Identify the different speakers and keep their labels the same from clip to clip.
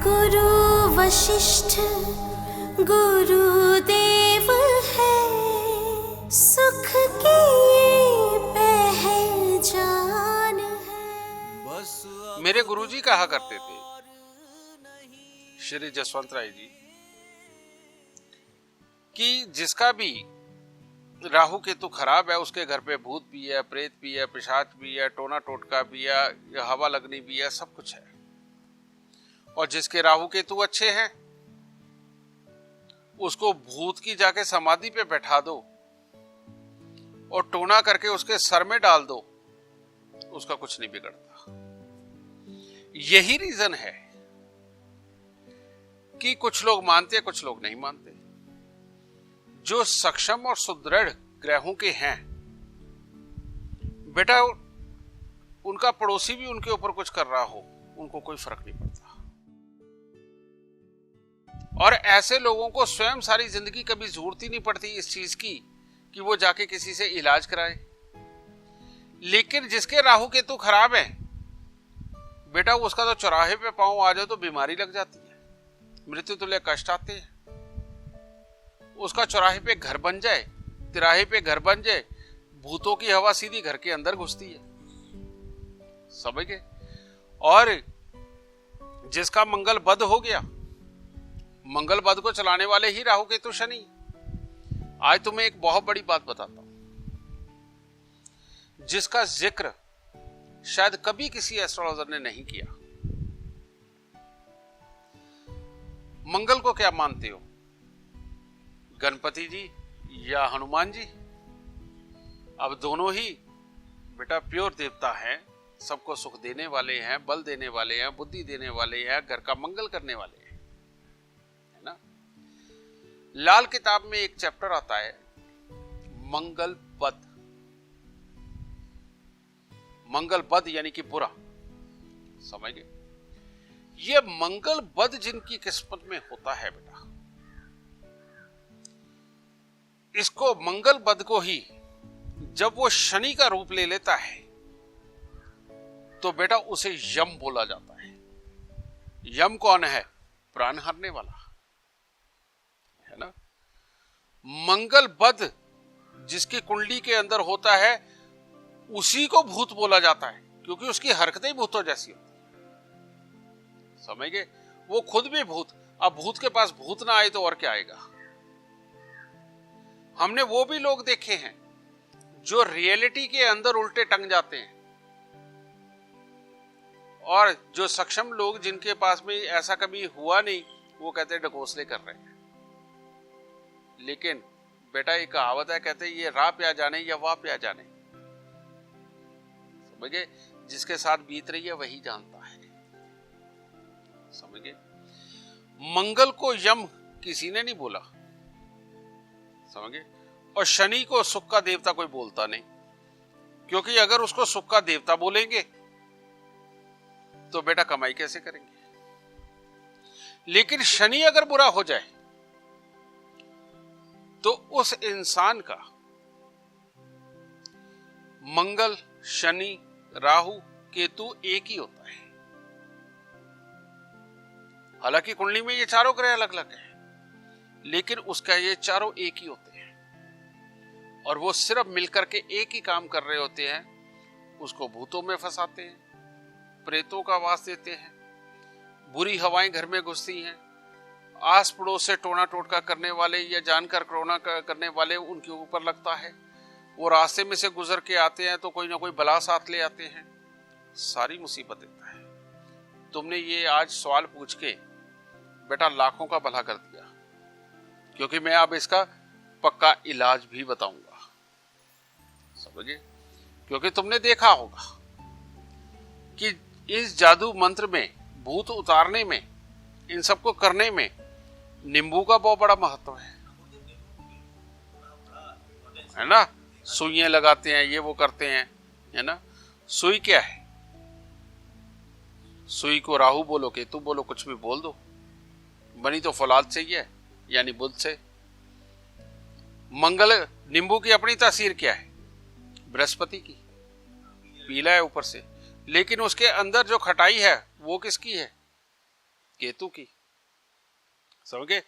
Speaker 1: गुरु वशिष्ठ गुरुदेव है, सुख की पहचान है।
Speaker 2: मेरे गुरुजी कहा करते थे, श्री जसवंत राय जी, कि जिसका भी राहु केतु खराब है उसके घर पे भूत भी है, प्रेत भी है, पिशाच भी है, टोना टोटका भी है, हवा लगनी भी है, सब कुछ है। और जिसके राहु केतु अच्छे हैं उसको भूत की जाके समाधि पे बैठा दो और टोना करके उसके सर में डाल दो, उसका कुछ नहीं बिगड़ता। यही रीजन है कि कुछ लोग मानते हैं, कुछ लोग नहीं मानते। जो सक्षम और सुदृढ़ ग्रहों के हैं बेटा, उनका पड़ोसी भी उनके ऊपर कुछ कर रहा हो, उनको कोई फर्क नहीं पड़ता। और ऐसे लोगों को स्वयं सारी जिंदगी कभी जरूरत ही नहीं पड़ती इस चीज की कि वो जाके किसी से इलाज कराए। लेकिन जिसके राहु केतु खराब है बेटा, उसका तो चौराहे पे पांव आ जाए तो बीमारी लग जाती है, मृत्यु तुल्य कष्ट आते हैं। उसका चौराहे पे घर बन जाए, तिराहे पे घर बन जाए, भूतों की हवा सीधी घर के अंदर घुसती है, समझ गए। और जिसका मंगल बद हो गया, मंगल बद को चलाने वाले ही राहु केतु शनि। आज तुम्हें एक बहुत बड़ी बात बताता हूं, जिसका जिक्र शायद कभी किसी एस्ट्रोलॉजर ने नहीं किया। मंगल को क्या मानते हो, गणपति जी या हनुमान जी? अब दोनों ही बेटा प्योर देवता हैं, सबको सुख देने वाले हैं, बल देने वाले हैं, बुद्धि देने वाले हैं, घर का मंगल करने वाले हैं, है ना। लाल किताब में एक चैप्टर आता है मंगल बद। मंगल बद यानी कि बुरा, समझ गए। ये मंगल बद जिनकी किस्मत में होता है बेटा, इसको मंगल बद को ही जब वो शनि का रूप ले लेता है तो बेटा उसे यम बोला जाता है। यम कौन है? प्राण हरने वाला, है ना। मंगल बद जिसकी कुंडली के अंदर होता है उसी को भूत बोला जाता है, क्योंकि उसकी हरकतें ही भूतों जैसी होती है, समझ गए। वो खुद भी भूत। अब भूत के पास भूत ना आए तो और क्या आएगा। हमने वो भी लोग देखे हैं जो रियलिटी के अंदर उल्टे टंग जाते हैं, और जो सक्षम लोग जिनके पास में ऐसा कभी हुआ नहीं, वो कहते हैं ढकोसले कर रहे हैं। लेकिन बेटा एक कहावत है, कहते हैं ये राह पे आ जाने या वाह पे आ जाने, समझ गए। जिसके साथ बीत रही है वही जानता है, समझ गए। मंगल को यम किसी ने नहीं बोला, समझ गए। और शनि को सुख का देवता कोई बोलता नहीं, क्योंकि अगर उसको सुख का देवता बोलेंगे तो बेटा कमाई कैसे करेंगे। लेकिन शनि अगर बुरा हो जाए तो उस इंसान का मंगल, शनि, राहु, केतु एक ही होता है। हालांकि कुंडली में ये चारों ग्रह अलग अलग है, लेकिन उसका ये चारों एक ही होते हैं, और वो सिर्फ मिलकर के एक ही काम कर रहे होते हैं। उसको भूतों में फंसाते हैं, प्रेतों का वास देते हैं, बुरी हवाएं घर में घुसती हैं, आस पड़ोस से टोना टोटका करने वाले या जानकर टोना करने वाले उनके ऊपर लगता है। वो रास्ते में से गुजर के आते हैं तो कोई ना कोई बला साथ ले आते हैं, सारी मुसीबत देता है। तुमने ये आज सवाल पूछ के बेटा लाखों का भला कर दिया, क्योंकि मैं अब इसका पक्का इलाज भी बताऊंगा, समझिए। क्योंकि तुमने देखा होगा कि इस जादू मंत्र में, भूत उतारने में, इन सबको करने में नींबू का बहुत बड़ा महत्व है ना। सुइयां लगाते हैं, ये वो करते हैं, है ना। सुई क्या है? सुई को राहु बोलो, केतु बोलो, कुछ भी बोल दो, बनी तो फौलाद से ही है, यानी बुध से। मंगल, नींबू की अपनी तासीर क्या है? बृहस्पति की, पीला है ऊपर से, लेकिन उसके अंदर जो खटाई है वो किसकी है? केतु की, समझ गए।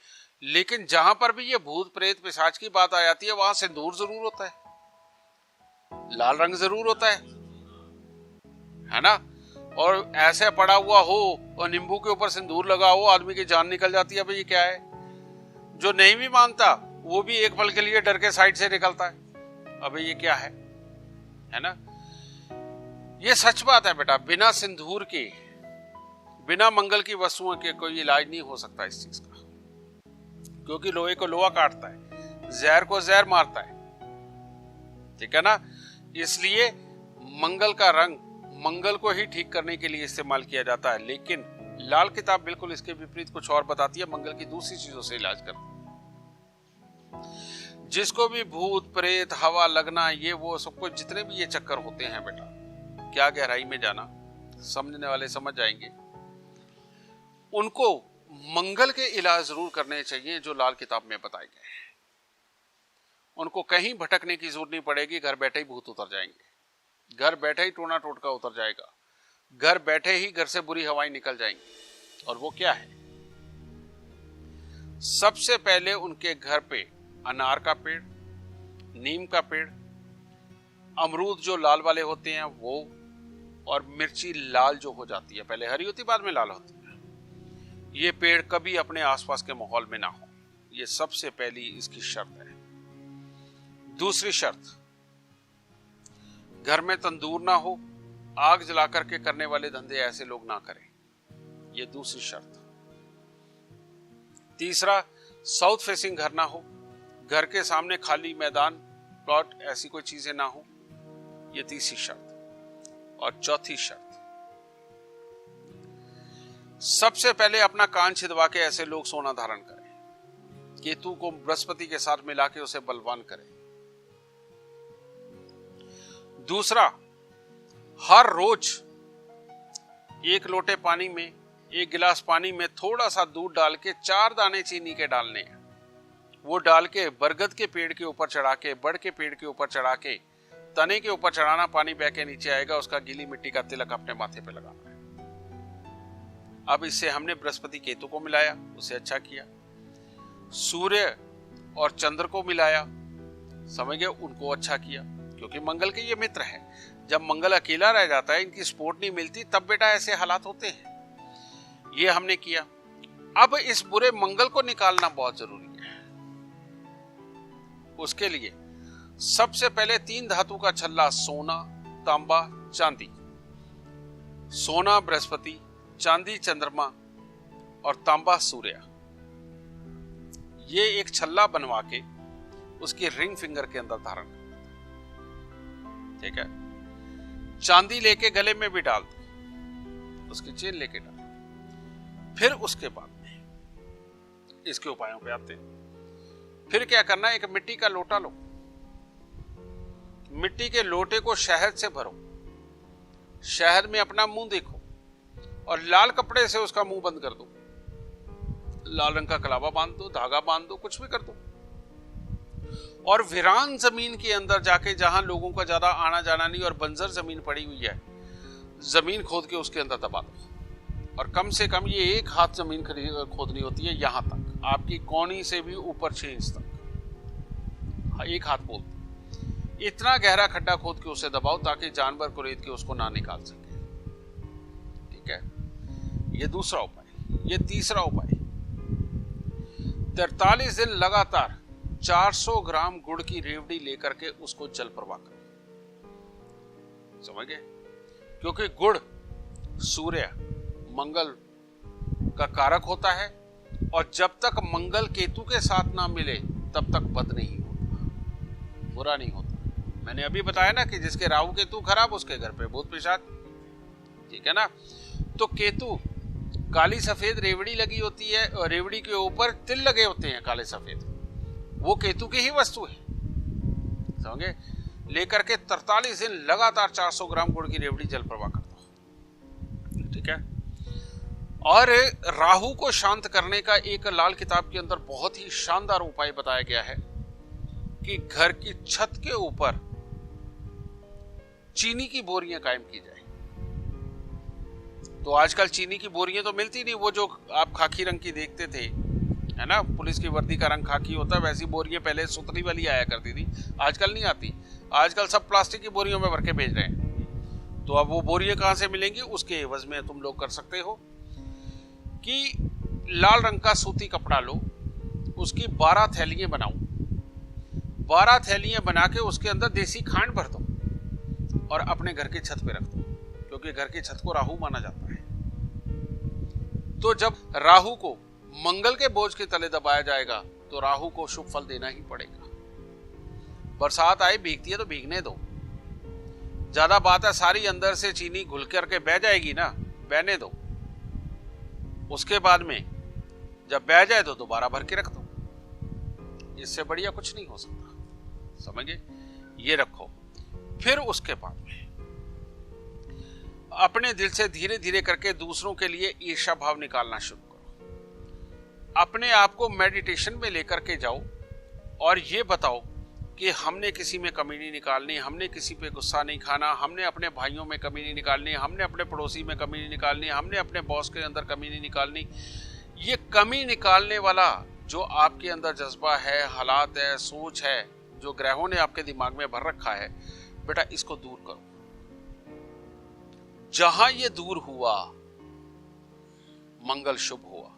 Speaker 2: लेकिन जहां पर भी ये भूत प्रेत पिशाच की बात आ जाती है वहां सिंदूर जरूर होता है, लाल रंग जरूर होता है ना। और ऐसे पड़ा हुआ हो और नींबू के ऊपर सिंदूर लगा हो, आदमी की जान निकल जाती है, भाई ये क्या है। जो नहीं भी मानता वो भी एक पल के लिए डर के साइड से निकलता है, अबे ये क्या है ना। ये सच बात है बेटा, बिना सिंदूर के, बिना मंगल की वस्तुओं के कोई इलाज नहीं हो सकता इस चीज का, क्योंकि लोहे को लोहा काटता है, जहर को जहर मारता है, ठीक है ना। इसलिए मंगल का रंग मंगल को ही ठीक करने के लिए इस्तेमाल किया जाता है। लेकिन लाल किताब बिल्कुल इसके विपरीत कुछ और बताती है, मंगल की दूसरी चीजों से इलाज करती है। जिसको भी भूत प्रेत हवा लगना ये वो सब कुछ जितने भी ये चक्कर होते हैं बेटा, क्या गहराई में जाना, समझने वाले समझ जाएंगे, उनको मंगल के इलाज जरूर करने चाहिए जो लाल किताब में बताए गए हैं। उनको कहीं भटकने की जरूरत नहीं पड़ेगी, घर बैठे ही भूत उतर जाएंगे, घर बैठे ही टोना टोटका उतर जाएगा, घर बैठे ही घर से बुरी हवाएं निकल जाएंगी। और वो क्या है, सबसे पहले उनके घर पे अनार का पेड़, नीम का पेड़, अमरूद जो लाल वाले होते हैं वो, और मिर्ची लाल जो हो जाती है, पहले हरी होती बाद में लाल होती है, ये पेड़ कभी अपने आसपास के माहौल में ना हो। ये सबसे पहली इसकी शर्त है। दूसरी शर्त, घर में तंदूर ना हो, आग जला करके करने वाले धंधे ऐसे लोग ना करें, ये दूसरी शर्त। तीसरा, साउथ फेसिंग घर ना हो, घर के सामने खाली मैदान, प्लॉट, ऐसी कोई चीजें ना हो, ये तीसरी शर्त। और चौथी शर्त, सबसे पहले अपना कान छिदवा के ऐसे लोग सोना धारण करें, केतु को बृहस्पति के साथ मिला के उसे बलवान करें। दूसरा, हर रोज एक लोटे पानी में, एक गिलास पानी में थोड़ा सा दूध डाल के 4 दाने चीनी के डालने हैं, वो डाल के बरगद के पेड़ के ऊपर चढ़ा के, बड़ के पेड़ के ऊपर चढ़ा के, तने के ऊपर चढ़ाना, पानी बह के नीचे आएगा, उसका गीली मिट्टी का तिलक अपने माथे पे लगाना है। अब इससे हमने बृहस्पति केतु को मिलाया, उसे अच्छा किया, सूर्य और चंद्र को मिलाया, समझ गए, उनको अच्छा किया, क्योंकि मंगल के ये मित्र है। जब मंगल अकेला रह जाता है, इनकी सपोर्ट नहीं मिलती, तब बेटा ऐसे हालात होते हैं। ये हमने किया। अब इस बुरे मंगल को निकालना बहुत जरूरी है। उसके लिए सबसे पहले 3 धातु का छल्ला, सोना, तांबा, चांदी, सोना बृहस्पति, चांदी चंद्रमा और तांबा सूर्य, ये एक छल्ला बनवा के उसकी रिंग फिंगर के अंदर धारण कर, ठीक है। चांदी लेके गले में भी डाल दो, उसकी चेन लेके डाल। फिर उसके बाद में इसके उपायों पे आते हैं। फिर क्या करना है, एक मिट्टी का लोटा लो, मिट्टी के लोटे को शहद से भरो, शहद में अपना मुंह देखो और लाल कपड़े से उसका मुंह बंद कर दो, लाल रंग का कलावा बांध दो, धागा बांध दो, कुछ भी कर दो, और वीरान जमीन के अंदर जाके, जहां लोगों का ज्यादा आना जाना नहीं और बंजर जमीन पड़ी हुई है, जमीन खोद के उसके अंदर दबा दो। और कम से कम ये 1 हाथ जमीन खोदनी होती है, यहां तक, आपकी कौनी से भी ऊपर 6 इंच तक, 1 हाथ बोलते, इतना गहरा खड्डा खोद के उसे दबाओ ताकि जानवर को रेत के उसको ना निकाल सके, ठीक है। ये दूसरा उपाय। ये तीसरा उपाय, 43 दिन लगातार 400 ग्राम गुड़ की रेवड़ी लेकर के उसको जल प्रवाह करो, समझ गए, क्योंकि गुड़ सूर्य मंगल का कारक होता है, और जब तक मंगल केतु के साथ ना मिले तब तक बद नहीं होता, बुरा नहीं होता। मैंने अभी बताया ना कि जिसके राहु केतु खराब उसके घर पे भूत पिशाच, ठीक है ना। तो केतु, काली सफेद रेवड़ी लगी होती है और रेवड़ी के ऊपर तिल लगे होते हैं काले सफेद, वो केतु की ही वस्तु है, समझे। लेकर के 43 दिन लगातार 400 ग्राम गुड़ की रेवड़ी जल प्रवाह करता हूं, ठीक है। और राहु को शांत करने का एक लाल किताब के अंदर बहुत ही शानदार उपाय बताया गया है कि घर की छत के ऊपर चीनी की बोरियां कायम की जाए। तो आजकल चीनी की बोरियां तो मिलती नहीं, वो जो आप खाकी रंग की देखते थे, है ना, पुलिस की वर्दी का रंग खाकी होता है, वैसी बोरियां पहले सुतली वाली आया करती थी, आजकल नहीं आती। आजकल सब प्लास्टिक की बोरियों में भर के भेज रहे हैं। तो अब वो बोरियां कहां से मिलेंगी? उसके एवज में तुम लोग कर सकते हो कि लाल रंग का सूती कपड़ा लो, उसकी 12 थैलियां बनाओ, 12 थैलियां बना के उसके अंदर देसी खांड भर दो और अपने घर की छत पे रख दो, क्योंकि घर की छत को राहु माना जाता है। तो जब राहु को मंगल के बोझ के तले दबाया जाएगा तो राहु को शुभ फल देना ही पड़ेगा। बरसात आए, भीगती है तो भीगने दो, ज्यादा बात है सारी अंदर से चीनी घुल करके बह जाएगी ना, बहने दो। उसके बाद में जब बह जाए तो दोबारा भर के रख दो, इससे बढ़िया कुछ नहीं हो सकता, समझे? ये रखो। फिर उसके बाद में अपने दिल से धीरे धीरे करके दूसरों के लिए ईर्ष्या भाव निकालना शुरू करो। अपने आप को मेडिटेशन में लेकर के जाओ और ये बताओ कि हमने किसी में कमी नहीं निकालनी, हमने किसी पे गुस्सा नहीं खाना, हमने अपने भाइयों में कमी नहीं निकालनी, हमने अपने पड़ोसी में कमी नहीं निकालनी, हमने अपने बॉस के अंदर कमी नहीं निकालनी। ये कमी निकालने वाला जो आपके अंदर जज्बा है, हालात है, सोच है, जो ग्रहों ने आपके दिमाग में भर रखा है, बेटा इसको दूर करो। जहां ये दूर हुआ मंगल शुभ हुआ,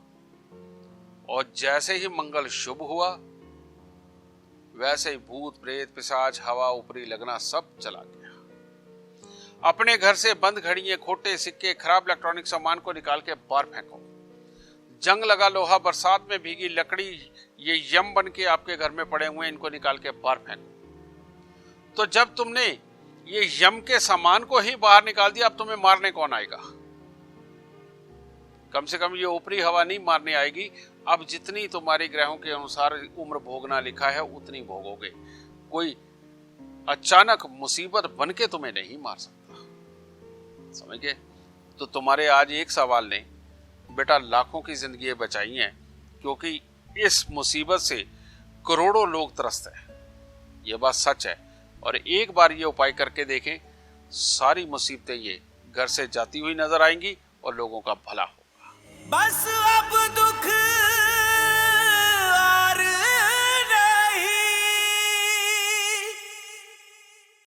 Speaker 2: और जैसे ही मंगल शुभ हुआ वैसे ही भूत प्रेत पिशाच हवा ऊपरी लगना सब चला गया। अपने घर से बंद घड़ियां, खोटे सिक्के, खराब इलेक्ट्रॉनिक सामान को निकाल के बाहर फेंको। जंग लगा लोहा, बरसात में भीगी लकड़ी, ये यम बन के आपके घर में पड़े हुए हैं, इनको निकाल के बाहर फेंको। तो जब तुमने ये यम के सामान को ही बाहर निकाल दिया, अब तुम्हें मारने कौन आएगा? कम से कम ये ऊपरी हवा नहीं मारने आएगी। अब जितनी तुम्हारी ग्रहों के अनुसार उम्र भोगना लिखा है उतनी भोगोगे। कोई अचानक मुसीबत बन के तुम्हें नहीं मार सकता, समझ गए? तो तुम्हारे आज एक सवाल ने बेटा लाखों की जिंदगी बचाई हैं, क्योंकि इस मुसीबत से करोड़ों लोग त्रस्त हैं। यह बात सच है। और एक बार ये उपाय करके देखें, सारी मुसीबतें ये घर से जाती हुई नजर आएंगी और लोगों का भला होगा।
Speaker 3: बस अब दुख